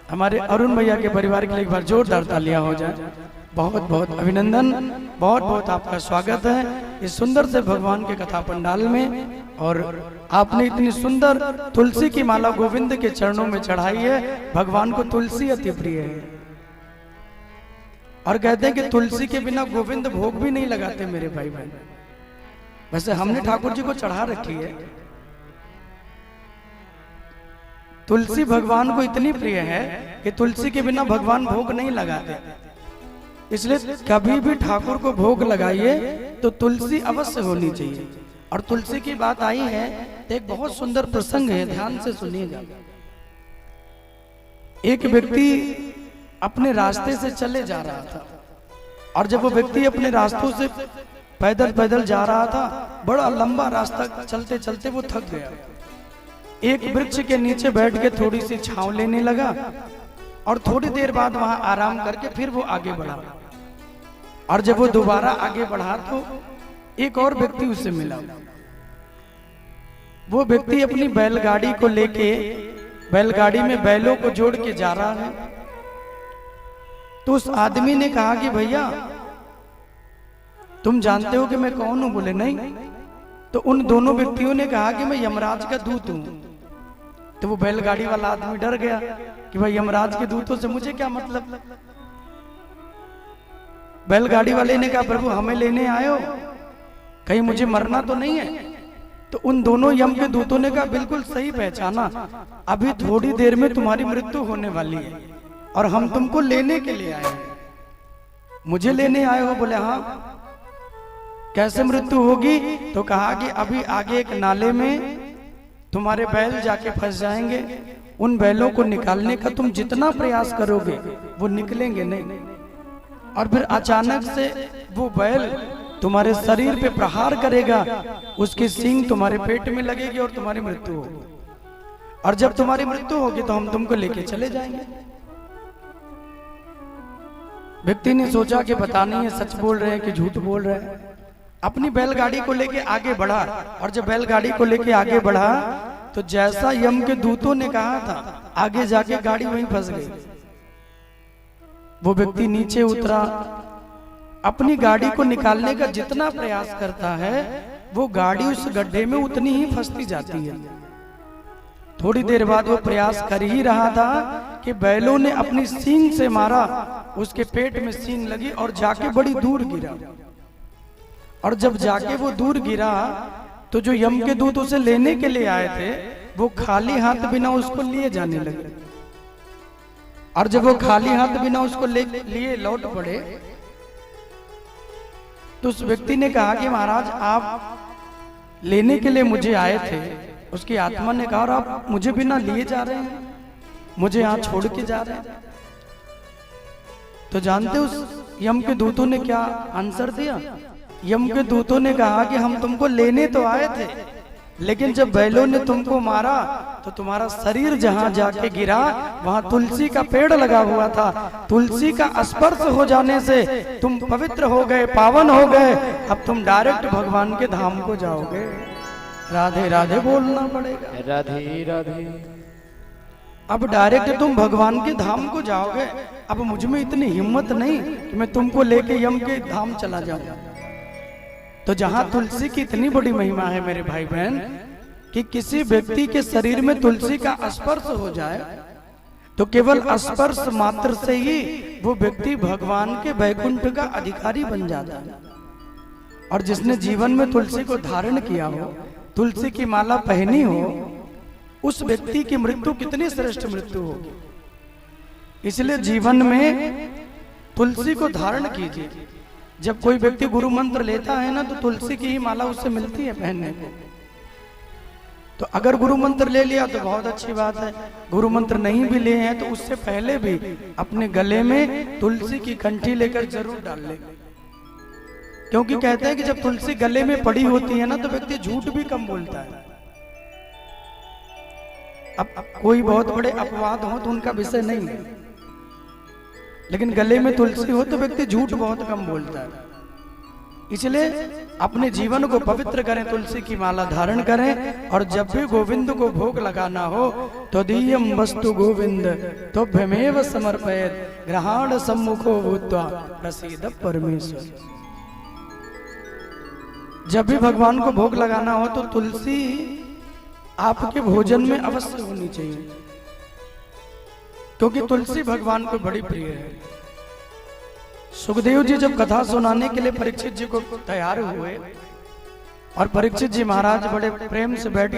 हमारे अरुण भैया के परिवार के लिए एक बार जोरदार तालियां हो जाए। बहुत बहुत अभिनंदन, बहुत बहुत आपका स्वागत है इस सुंदर से भगवान के कथा पंडाल में। और आपने इतनी सुंदर तुलसी की माला गोविंद के चरणों में चढ़ाई है। भगवान को तुलसी अति प्रिय है और कहते हैं कि तुलसी के बिना गोविंद भोग भी नहीं लगाते मेरे भाई बहन। वैसे हमने ठाकुर जी को चढ़ा रखी है। तुलसी भगवान को इतनी प्रिय है कि तुलसी के बिना भगवान भोग नहीं लगाते। इसलिए कभी भी ठाकुर को भोग लगाइए तो तुलसी अवश्य होनी चाहिए। और तुलसी की बात आई है तो एक बहुत सुंदर प्रसंग है, ध्यान से सुनिएगा। एक व्यक्ति अपने रास्ते से चले जा रहा था और जब वो व्यक्ति अपने रास्तों से पैदल पैदल जा रहा था, बड़ा लंबा रास्ता चलते चलते वो थक गया। एक वृक्ष के नीचे बैठ के थोड़ी सी छांव लेने लगा और थोड़ी देर बाद वहां आराम करके फिर वो आगे बढ़ा। और जब वो दोबारा आगे बढ़ा तो एक और व्यक्ति उससे मिला। वो व्यक्ति अपनी बैलगाड़ी को लेके बैलगाड़ी में बैलों को जोड़ के जा रहा है। तो उस आदमी ने कहा कि भैया तुम जानते हो कि मैं कौन हूं? बोले नहीं। तो उन दोनों व्यक्तियों ने कहा कि मैं यमराज का दूत हूं। तो वो बैलगाड़ी वाला आदमी डर गया कि भाई यमराज के दूतों से मुझे क्या मतलब। बैलगाड़ी वाले ने कहा प्रभु हमें लेने आए हो, कहीं मुझे मरना तो नहीं है? तो उन दोनों यम के दूतों ने कहा बिल्कुल सही पहचाना, अभी थोड़ी देर में तुम्हारी मृत्यु होने वाली है और हम तुमको लेने के लिए आए हैं। मुझे लेने आए हो? बोले हाँ। कैसे मृत्यु होगी? तो कहा कि अभी आगे एक नाले में तुम्हारे बैल जाके फंस जाएंगे। उन बैलों को निकालने का तुम जितना प्रयास करोगे वो निकलेंगे नहीं। और फिर अचानक से वो बैल तुम्हारे शरीर पे प्रहार करेगा, उसकी सींग तुम्हारे पेट में लगेगी और तुम्हारी मृत्यु होगी। और जब तुम्हारी मृत्यु होगी तो हम तुमको लेके चले जाएंगे। व्यक्ति ने सोचा कि पता नहीं है सच बोल रहे हैं कि झूठ बोल रहे हैं। अपनी बैलगाड़ी को लेके आगे बढ़ा और जब बैलगाड़ी को लेके आगे बढ़ा तो जैसा यम के दूतों ने कहा था आगे जाके गाड़ी वहीं फंस गई। वो व्यक्ति नीचे उतरा, अपनी गाड़ी को निकालने का जितना प्रयास करता है वो गाड़ी उस गड्ढे में उतनी ही फंसती जाती है। थोड़ी देर बाद वो प्रयास कर ही रहा था कि बैलों ने अपनी सींग से मारा, उसके पेट में सींग लगी और जाके बड़ी दूर गिरा। और जब जाके वो दूर गिरा तो जो यम के दूत उसे लेने के लिए आए थे वो खाली हाथ बिना उसको लिए जाने लगे। और जब वो खाली हाथ बिना उसको लिए लौट पड़े तो उस व्यक्ति ने कहा कि महाराज आप लेने के लिए मुझे आए थे। उसकी आत्मा ने कहा और आप मुझे बिना लिए जा रहे हैं, मुझे यहाँ छोड़ के जा रहे हैं। तो जानते उस यम के दूतों ने क्या आंसर दिया? यम के दूतों ने कहा कि हम तुमको लेने तो आए थे, लेकिन जब बैलों ने तुमको मारा तो तुम्हारा शरीर जहां जाके गिरा वहां तुलसी का पेड़ लगा हुआ था। तुलसी का स्पर्श हो जाने से तुम पवित्र हो गए, पावन हो गए। अब तुम डायरेक्ट भगवान के धाम को जाओगे। राधे राधे बोलना पड़ेगा, राधे राधे। अब डायरेक्ट तुम भगवान के धाम को जाओगे। अब मुझ में इतनी हिम्मत नहीं कि मैं तुमको लेके यम के धाम चला जाऊं। तो जहां तुलसी की इतनी बड़ी महिमा है मेरे भाई बहन कि किसी व्यक्ति के शरीर में तुलसी का स्पर्श हो जाए तो केवल स्पर्श मात्र से ही वो व्यक्ति भगवान के वैकुंठ का अधिकारी बन जाता है। और जिसने जीवन में तुलसी को धारण किया हो, तुलसी की माला पहनी हो, उस व्यक्ति की मृत्यु कितनी श्रेष्ठ मृत्यु होगी। इसलिए जीवन में तुलसी को धारण कीजिए। जब कोई व्यक्ति गुरु मंत्र लेता है ना तो तुलसी की ही माला उससे मिलती है पहनने को। तो अगर गुरु मंत्र ले लिया तो बहुत अच्छी बात है, गुरु मंत्र नहीं भी लिए हैं तो उससे पहले भी अपने गले में तुलसी की कंठी लेकर जरूर डाल ले। क्योंकि कहते हैं कि जब तुलसी गले में पड़ी होती है ना तो व्यक्ति झूठ भी कम बोलता है। अब कोई बहुत बड़े अपवाद हो तो उनका विषय नहीं है, लेकिन गले में तुलसी हो तो व्यक्ति झूठ बहुत कम बोलता है। इसलिए अपने जीवन को पवित्र करें, तुलसी की माला धारण करें, और जब भी गोविंद को भोग लगाना हो तो दीयम वस्तु गोविंद तो भमेव समर्पयेत ग्रहण सम्मुखो भूत्वा प्रसीद परमेश्वर। जब भी भगवान को भोग लगाना हो तो तुलसी आपके भोजन में अवश्य होनी चाहिए, क्योंकि तुलसी भगवान को बड़ी प्रिय है। सुखदेव जी जब कथा सुनाने के लिए परीक्षित जी को तैयार हुए, और परीक्षित जी महाराज बड़े प्रेम से बैठ के